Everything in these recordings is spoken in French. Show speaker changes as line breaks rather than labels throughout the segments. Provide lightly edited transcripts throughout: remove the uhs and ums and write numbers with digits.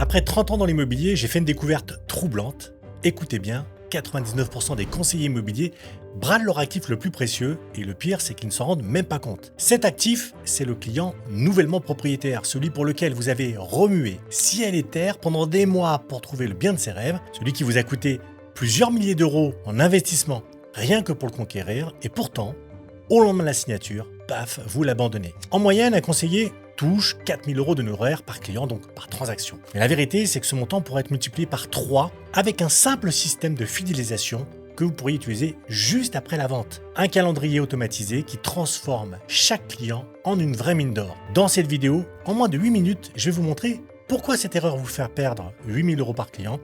Après 30 ans dans l'immobilier, j'ai fait une découverte troublante. Écoutez bien, 99% des conseillers immobiliers bradent leur actif le plus précieux et le pire, c'est qu'ils ne s'en rendent même pas compte. Cet actif, c'est le client nouvellement propriétaire, celui pour lequel vous avez remué ciel et terre pendant des mois pour trouver le bien de ses rêves, celui qui vous a coûté plusieurs milliers d'euros en investissement rien que pour le conquérir et pourtant, au lendemain de la signature, paf, vous l'abandonnez. En moyenne, un conseiller touche 4 000 € d'honoraires par client, donc par transaction. Mais la vérité, c'est que ce montant pourrait être multiplié par 3 avec un simple système de fidélisation que vous pourriez utiliser juste après la vente. Un calendrier automatisé qui transforme chaque client en une vraie mine d'or. Dans cette vidéo, en moins de 8 minutes, je vais vous montrer pourquoi cette erreur vous fait perdre 8 000 € par client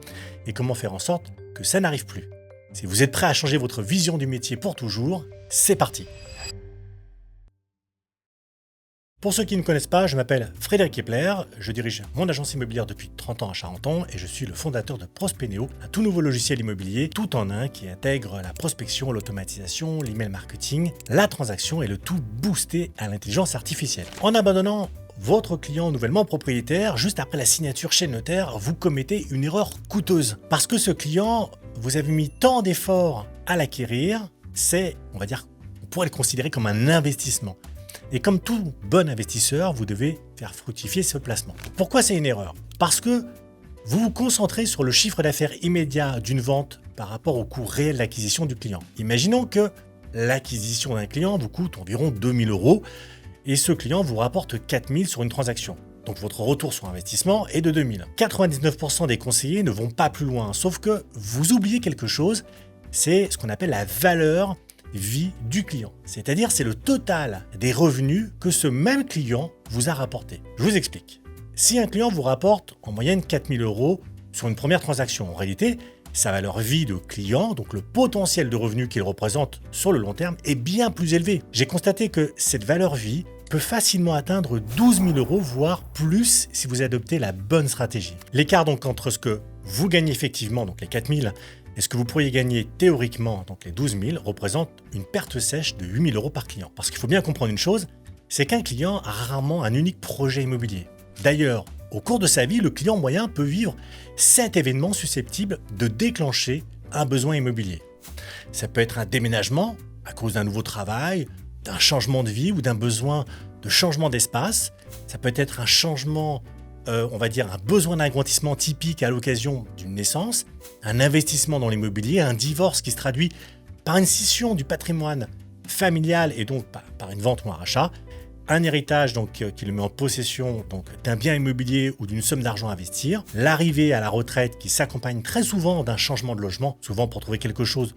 et comment faire en sorte que ça n'arrive plus. Si vous êtes prêt à changer votre vision du métier pour toujours, c'est parti! Pour ceux qui ne me connaissent pas, je m'appelle Frédéric Kepler, je dirige mon agence immobilière depuis 30 ans à Charenton et je suis le fondateur de Prospeneo, un tout nouveau logiciel immobilier tout en un qui intègre la prospection, l'automatisation, l'email marketing, la transaction et le tout boosté à l'intelligence artificielle. En abandonnant votre client nouvellement propriétaire, juste après la signature chez le notaire, vous commettez une erreur coûteuse. Parce que ce client, vous avez mis tant d'efforts à l'acquérir, c'est, on pourrait le considérer comme un investissement. Et comme tout bon investisseur, vous devez faire fructifier ce placement. Pourquoi c'est une erreur? Parce que vous vous concentrez sur le chiffre d'affaires immédiat d'une vente par rapport au coût réel d'acquisition du client. Imaginons que l'acquisition d'un client vous coûte environ 2 000 € et ce client vous rapporte 4 000 sur une transaction. Donc votre retour sur investissement est de 2 000. 99% des conseillers ne vont pas plus loin, sauf que vous oubliez quelque chose, c'est ce qu'on appelle la valeur vie du client. C'est-à-dire, c'est le total des revenus que ce même client vous a rapporté. Je vous explique. Si un client vous rapporte en moyenne 4 000 € sur une première transaction, en réalité, sa valeur vie de client, donc le potentiel de revenus qu'il représente sur le long terme, est bien plus élevé. J'ai constaté que cette valeur vie peut facilement atteindre 12 000 €, voire plus si vous adoptez la bonne stratégie. L'écart donc entre ce que vous gagnez effectivement, donc les 4 000, et ce que vous pourriez gagner théoriquement, donc les 12 000, représente une perte sèche de 8 000 € par client. Parce qu'il faut bien comprendre une chose, c'est qu'un client a rarement un unique projet immobilier. D'ailleurs, au cours de sa vie, le client moyen peut vivre 7 événements susceptibles de déclencher un besoin immobilier. Ça peut être un déménagement à cause d'un nouveau travail, d'un changement de vie ou d'un besoin de changement d'espace. Ça peut être un changement un besoin d'agrandissement typique à l'occasion d'une naissance, un investissement dans l'immobilier, un divorce qui se traduit par une scission du patrimoine familial et donc par une vente ou un rachat, un héritage qui le met en possession d'un bien immobilier ou d'une somme d'argent à investir, l'arrivée à la retraite qui s'accompagne très souvent d'un changement de logement, souvent pour trouver quelque chose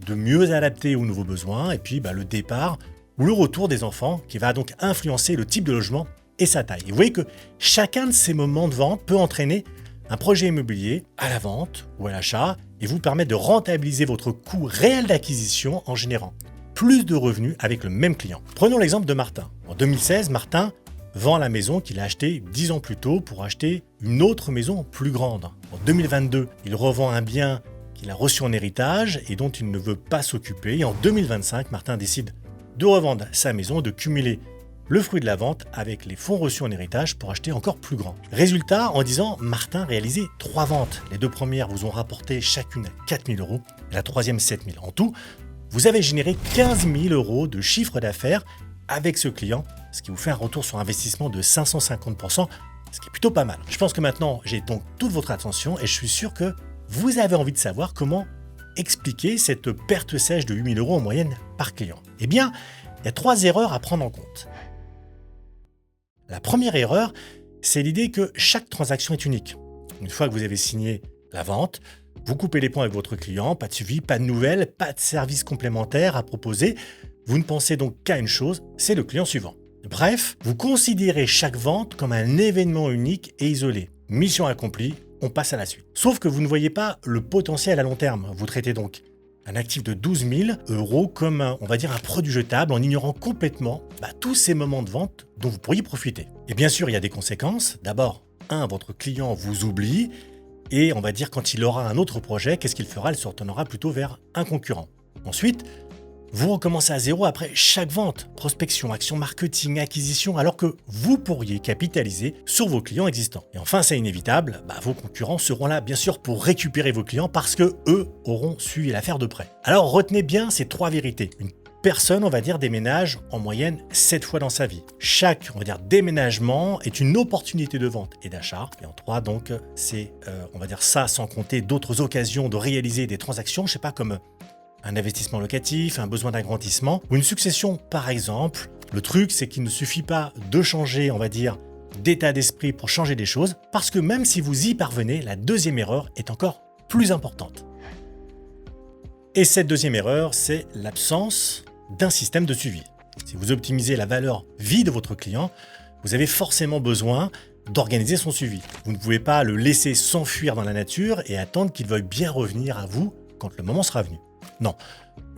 de mieux adapté aux nouveaux besoins, et puis le départ ou le retour des enfants qui va donc influencer le type de logement et sa taille. Et vous voyez que chacun de ces moments de vente peut entraîner un projet immobilier à la vente ou à l'achat et vous permettre de rentabiliser votre coût réel d'acquisition en générant plus de revenus avec le même client. Prenons l'exemple de Martin. En 2016, Martin vend la maison qu'il a achetée 10 ans plus tôt pour acheter une autre maison plus grande. En 2022, il revend un bien qu'il a reçu en héritage et dont il ne veut pas s'occuper. Et en 2025, Martin décide de revendre sa maison et de cumuler le fruit de la vente avec les fonds reçus en héritage pour acheter encore plus grand. Résultat, en 10 ans, Martin a réalisé 3 ventes. Les 2 premières vous ont rapporté chacune 4 000 € et la troisième 7 000. En tout, vous avez généré 15 000 € de chiffre d'affaires avec ce client, ce qui vous fait un retour sur investissement de 550%, ce qui est plutôt pas mal. Je pense que maintenant, j'ai donc toute votre attention et je suis sûr que vous avez envie de savoir comment expliquer cette perte sèche de 8 000 € en moyenne par client. Eh bien, il y a 3 erreurs à prendre en compte. La première erreur, c'est l'idée que chaque transaction est unique. Une fois que vous avez signé la vente, vous coupez les ponts avec votre client, pas de suivi, pas de nouvelles, pas de services complémentaires à proposer. Vous ne pensez donc qu'à une chose, c'est le client suivant. Bref, vous considérez chaque vente comme un événement unique et isolé. Mission accomplie, on passe à la suite. Sauf que vous ne voyez pas le potentiel à long terme. Vous traitez donc un actif de 12 000 € comme un produit jetable en ignorant complètement tous ces moments de vente dont vous pourriez profiter. Et bien sûr, il y a des conséquences. D'abord, votre client vous oublie et quand il aura un autre projet, qu'est-ce qu'il fera? Il se retournera plutôt vers un concurrent. Ensuite, Vous recommencez à zéro après chaque vente, prospection, action marketing, acquisition, alors que vous pourriez capitaliser sur vos clients existants. Et enfin, c'est inévitable, vos concurrents seront là bien sûr pour récupérer vos clients parce que eux auront suivi l'affaire de près. Alors retenez bien ces 3 vérités. Une personne, on va dire, déménage en moyenne 7 fois dans sa vie. Chaque, on va dire, déménagement est une opportunité de vente et d'achat. Et en 3, donc, c'est, on va dire ça, sans compter d'autres occasions de réaliser des transactions, je sais pas, comme un investissement locatif, un besoin d'agrandissement ou une succession, par exemple. Le truc, c'est qu'il ne suffit pas de changer, on va dire, d'état d'esprit pour changer des choses, parce que même si vous y parvenez, la deuxième erreur est encore plus importante. Et cette deuxième erreur, c'est l'absence d'un système de suivi. Si vous optimisez la valeur vie de votre client, vous avez forcément besoin d'organiser son suivi. Vous ne pouvez pas le laisser s'enfuir dans la nature et attendre qu'il veuille bien revenir à vous quand le moment sera venu. Non,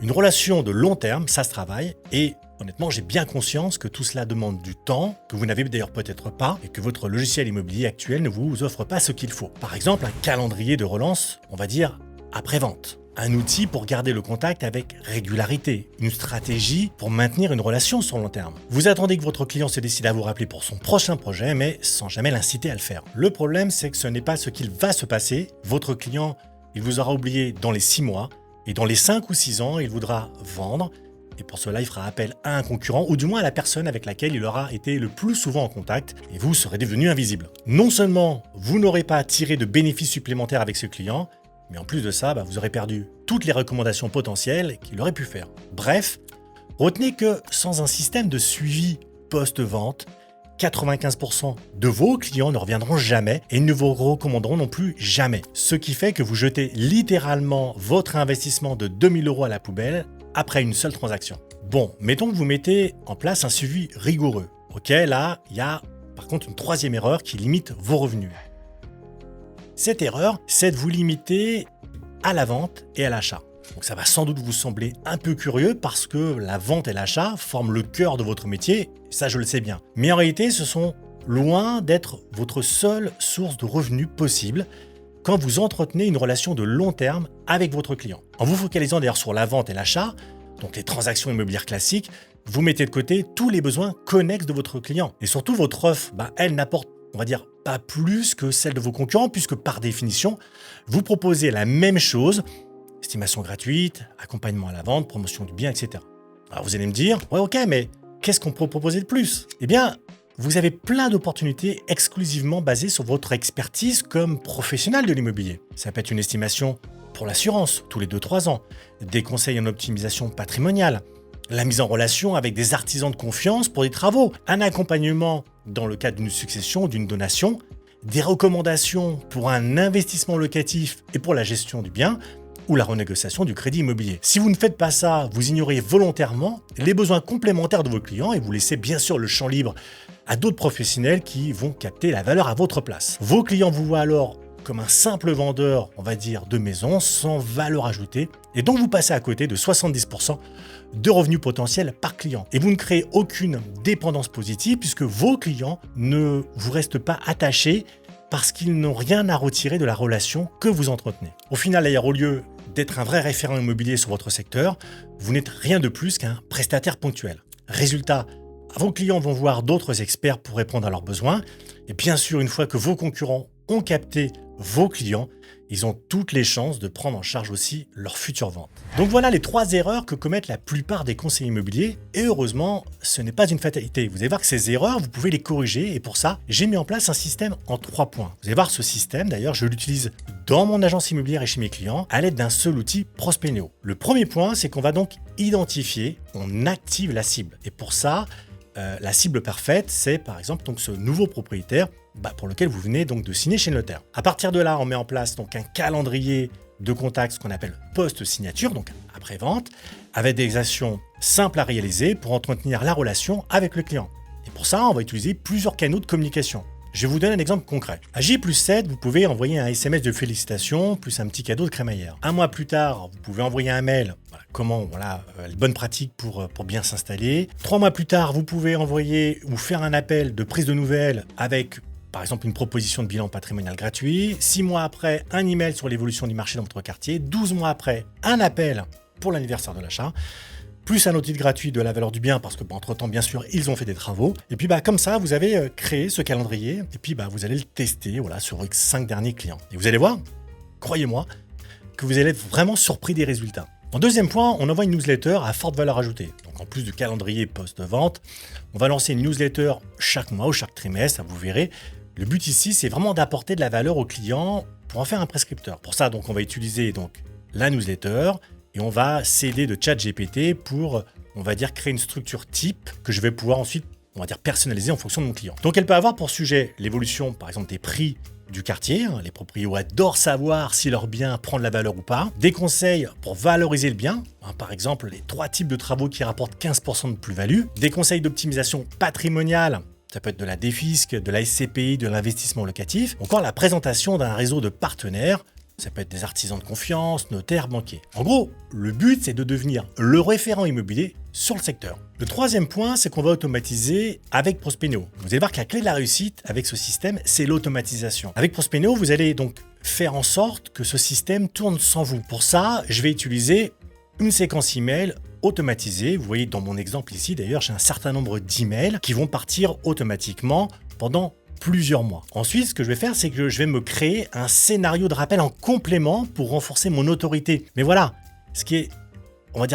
une relation de long terme, ça se travaille et honnêtement, j'ai bien conscience que tout cela demande du temps, que vous n'avez d'ailleurs peut-être pas et que votre logiciel immobilier actuel ne vous offre pas ce qu'il faut. Par exemple, un calendrier de relance, on va dire après-vente. Un outil pour garder le contact avec régularité, une stratégie pour maintenir une relation sur le long terme. Vous attendez que votre client se décide à vous rappeler pour son prochain projet, mais sans jamais l'inciter à le faire. Le problème, c'est que ce n'est pas ce qu'il va se passer. Votre client, il vous aura oublié dans les 6 mois, et dans les 5 ou 6 ans, il voudra vendre, et pour cela, il fera appel à un concurrent, ou du moins à la personne avec laquelle il aura été le plus souvent en contact, et vous serez devenu invisible. Non seulement vous n'aurez pas tiré de bénéfices supplémentaires avec ce client, mais en plus de ça, vous aurez perdu toutes les recommandations potentielles qu'il aurait pu faire. Bref, retenez que sans un système de suivi post-vente, 95% de vos clients ne reviendront jamais et ils ne vous recommanderont non plus jamais. Ce qui fait que vous jetez littéralement votre investissement de 2000 € à la poubelle après une seule transaction. Bon, mettons que vous mettez en place un suivi rigoureux. Ok, là, il y a par contre une troisième erreur qui limite vos revenus. Cette erreur, c'est de vous limiter à la vente et à l'achat. Donc ça va sans doute vous sembler un peu curieux parce que la vente et l'achat forment le cœur de votre métier, ça je le sais bien. Mais en réalité, ce sont loin d'être votre seule source de revenus possible quand vous entretenez une relation de long terme avec votre client. En vous focalisant d'ailleurs sur la vente et l'achat, donc les transactions immobilières classiques, vous mettez de côté tous les besoins connexes de votre client. Et surtout, votre offre, elle n'apporte, on va dire, pas plus que celle de vos concurrents, puisque par définition, vous proposez la même chose, estimation gratuite, accompagnement à la vente, promotion du bien, etc. Alors vous allez me dire, ouais ok, mais qu'est-ce qu'on peut proposer de plus? Eh bien, vous avez plein d'opportunités exclusivement basées sur votre expertise comme professionnel de l'immobilier. Ça peut être une estimation pour l'assurance, tous les 2-3 ans, des conseils en optimisation patrimoniale, la mise en relation avec des artisans de confiance pour des travaux, un accompagnement dans le cadre d'une succession ou d'une donation, des recommandations pour un investissement locatif et pour la gestion du bien, ou la renégociation du crédit immobilier. Si vous ne faites pas ça, vous ignorez volontairement les besoins complémentaires de vos clients et vous laissez bien sûr le champ libre à d'autres professionnels qui vont capter la valeur à votre place. Vos clients vous voient alors comme un simple vendeur, on va dire, de maison, sans valeur ajoutée, et donc vous passez à côté de 70% de revenus potentiels par client. Et vous ne créez aucune dépendance positive puisque vos clients ne vous restent pas attachés parce qu'ils n'ont rien à retirer de la relation que vous entretenez. Au final, d'ailleurs, au lieu d'être un vrai référent immobilier sur votre secteur, vous n'êtes rien de plus qu'un prestataire ponctuel. Résultat, vos clients vont voir d'autres experts pour répondre à leurs besoins. Et bien sûr, une fois que vos concurrents ont capté vos clients, ils ont toutes les chances de prendre en charge aussi leurs futures ventes. Donc voilà les 3 erreurs que commettent la plupart des conseillers immobiliers. Et heureusement, ce n'est pas une fatalité. Vous allez voir que ces erreurs, vous pouvez les corriger. Et pour ça, j'ai mis en place un système en 3 points. Vous allez voir ce système, d'ailleurs, je l'utilise dans mon agence immobilière et chez mes clients à l'aide d'un seul outil, Prospeneo. Le premier point, c'est qu'on va donc identifier, on active la cible. Et pour ça, la cible parfaite, c'est par exemple donc ce nouveau propriétaire pour lequel vous venez donc de signer chez le notaire. À partir de là, on met en place donc un calendrier de contact, ce qu'on appelle post-signature, donc après-vente, avec des actions simples à réaliser pour entretenir la relation avec le client. Et pour ça, on va utiliser plusieurs canaux de communication. Je vais vous donner un exemple concret. À J+7, vous pouvez envoyer un SMS de félicitations plus un petit cadeau de crémaillère. Un mois plus tard, vous pouvez envoyer un mail. Les bonnes pratiques pour bien s'installer. 3 mois plus tard, vous pouvez envoyer ou faire un appel de prise de nouvelles avec, par exemple, une proposition de bilan patrimonial gratuit. 6 mois après, un email sur l'évolution du marché dans votre quartier. 12 mois après, un appel pour l'anniversaire de l'achat. plus un audit gratuit de la valeur du bien parce que entre-temps, bien sûr, ils ont fait des travaux. Et puis comme ça, vous avez créé ce calendrier et puis vous allez le tester sur vos 5 derniers clients. Et vous allez voir, croyez-moi, que vous allez être vraiment surpris des résultats. En deuxième point, on envoie une newsletter à forte valeur ajoutée. Donc en plus du calendrier post-vente, on va lancer une newsletter chaque mois ou chaque trimestre, vous verrez. Le but ici, c'est vraiment d'apporter de la valeur au client pour en faire un prescripteur. Pour ça, on va utiliser la newsletter et on va s'aider de ChatGPT pour, créer une structure type que je vais pouvoir ensuite, personnaliser en fonction de mon client. Donc elle peut avoir pour sujet l'évolution, par exemple, des prix du quartier. Les proprios adorent savoir si leur bien prend de la valeur ou pas. Des conseils pour valoriser le bien. Par exemple, les 3 types de travaux qui rapportent 15% de plus-value. Des conseils d'optimisation patrimoniale. Ça peut être de la défisque, de la SCPI, de l'investissement locatif. Encore la présentation d'un réseau de partenaires. Ça peut être des artisans de confiance, notaires, banquiers. En gros, le but, c'est de devenir le référent immobilier sur le secteur. Le troisième point, c'est qu'on va automatiser avec Prospeneo. Vous allez voir que la clé de la réussite avec ce système, c'est l'automatisation. Avec Prospeneo, vous allez donc faire en sorte que ce système tourne sans vous. Pour ça, je vais utiliser une séquence email automatisée. Vous voyez dans mon exemple ici, d'ailleurs, j'ai un certain nombre d'emails qui vont partir automatiquement pendant plusieurs mois. Ensuite, ce que je vais faire, c'est que je vais me créer un scénario de rappel en complément pour renforcer mon autorité. Mais voilà, ce qui est,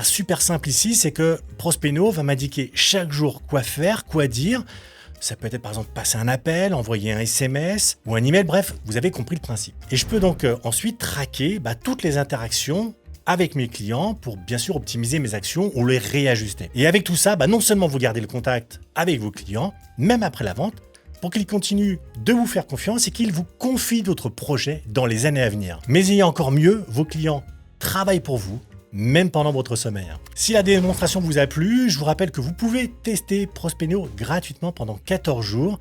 super simple ici, c'est que Prospeneo va m'indiquer chaque jour quoi faire, quoi dire. Ça peut être par exemple passer un appel, envoyer un SMS ou un email, bref, vous avez compris le principe. Et je peux donc ensuite traquer toutes les interactions avec mes clients pour bien sûr optimiser mes actions ou les réajuster. Et avec tout ça, non seulement vous gardez le contact avec vos clients, même après la vente, pour qu'ils continuent de vous faire confiance et qu'ils vous confient d'autres projets dans les années à venir. Mais il y a encore mieux, vos clients travaillent pour vous, même pendant votre sommeil. Si la démonstration vous a plu, je vous rappelle que vous pouvez tester Prospeneo gratuitement pendant 14 jours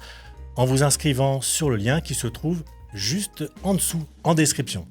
en vous inscrivant sur le lien qui se trouve juste en dessous, en description.